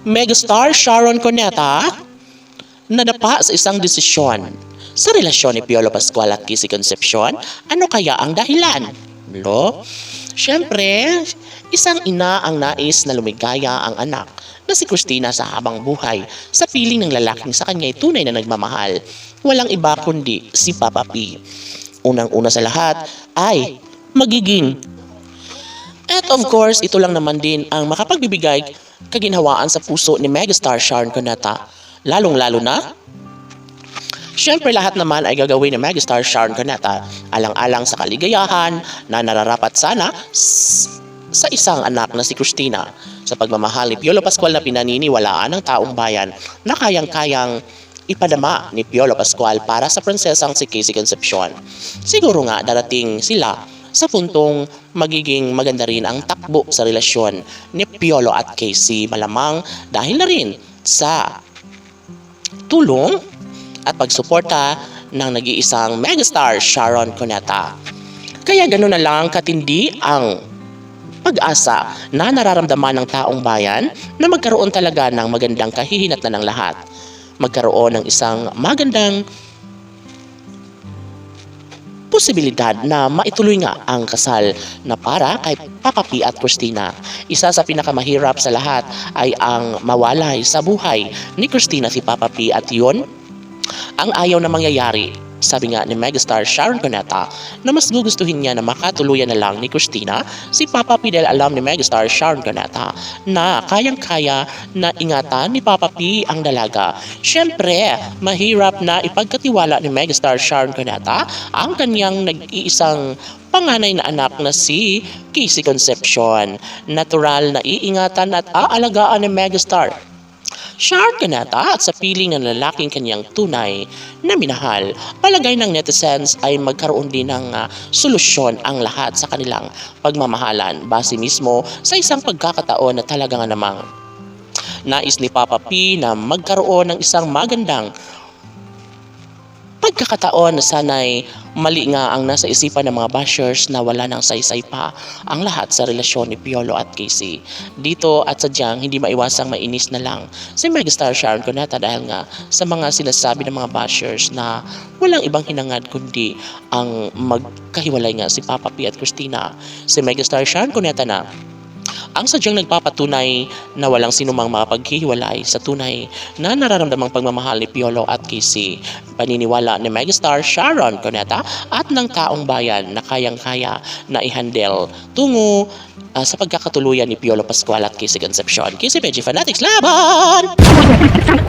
Megastar Sharon Cuneta nadapa sa isang desisyon sa relasyon ni Piolo Pascual at Kissy Concepcion. Ano kaya ang dahilan? Lo? Siyempre, isang ina ang nais na lumigaya ang anak na si Christina sa habang buhay sa piling ng lalaking sa kanya ay tunay na nagmamahal. Walang iba kundi si Papa P. Unang-una sa lahat ay magiging. At of course, ito lang naman din ang makapagbibigay kaginhawaan sa puso ni Megastar Sharon Cuneta. Lalong-lalo na, siyempre lahat naman ay gagawin ni Megastar Sharon Cuneta alang-alang sa kaligayahan na nararapat sana sa isang anak na si Christina sa pagmamahal ni Piolo Pascual na pinaniniwalaan ng taong bayan na kayang-kayang ipadama ni Piolo Pascual para sa prinsesang si Kissy Concepcion. Siguro nga darating sila sa puntong magiging maganda rin ang takbo sa relasyon ni Piolo at Kissy, malamang dahil na rin sa tulong at pagsuporta ng nag-iisang Megastar Sharon Cuneta. Kaya gano'n na lang katindi ang pag-asa na nararamdaman ng taong bayan na magkaroon talaga ng magandang kahihinatnan ng lahat. Magkaroon ng isang magandang posibilidad na maituloy nga ang kasal na para kay Papa P at Christina. Isa sa pinakamahirap sa lahat ay ang mawalay sa buhay ni Christina si Papa P at yun ang ayaw na mangyayari. Sabi nga ni Megastar Sharon Cuneta na mas gugustuhin niya na makatuluyan na lang ni Christina si Papa P dahil alam ni Megastar Sharon Cuneta na kayang-kaya na ingatan ni Papa P ang dalaga. Siyempre, mahirap na ipagkatiwala ni Megastar Sharon Cuneta ang kanyang nag-iisang panganay na anak na si Kissy Concepcion. Natural na iingatan at aalagaan ni Megastar Sharon Cuneta at sa piling ng lalaking kanyang tunay na minahal. Palagay ng netizens ay magkaroon din ng solusyon ang lahat sa kanilang pagmamahalan base mismo sa isang pagkakataon na talaga nga namang nais ni Papa P na magkaroon ng isang magandang pagkakataon na sana'y mali nga ang nasa isipan ng mga bashers na wala nang saysay pa ang lahat sa relasyon ni Piolo at Kissy. Dito at sadyang hindi maiwasang mainis na lang si Megastar Sharon Cuneta dahil nga sa mga sinasabi ng mga bashers na walang ibang hinangad kundi ang magkahiwalay nga si Papa P at Christina. Si Megastar Sharon Cuneta na ang sadyang nagpapatunay na walang sinumang makapaghihiwalay sa tunay na nararamdamang pagmamahal ni Piolo at Kissy. Paniniwala ni Megastar Sharon Cuneta at ng taong bayan na kayang-kaya na i-handle tungo sa pagkakatuluyan ni Piolo Pascual at Kissy Concepcion. Kissy Veggie Fanatics Laban!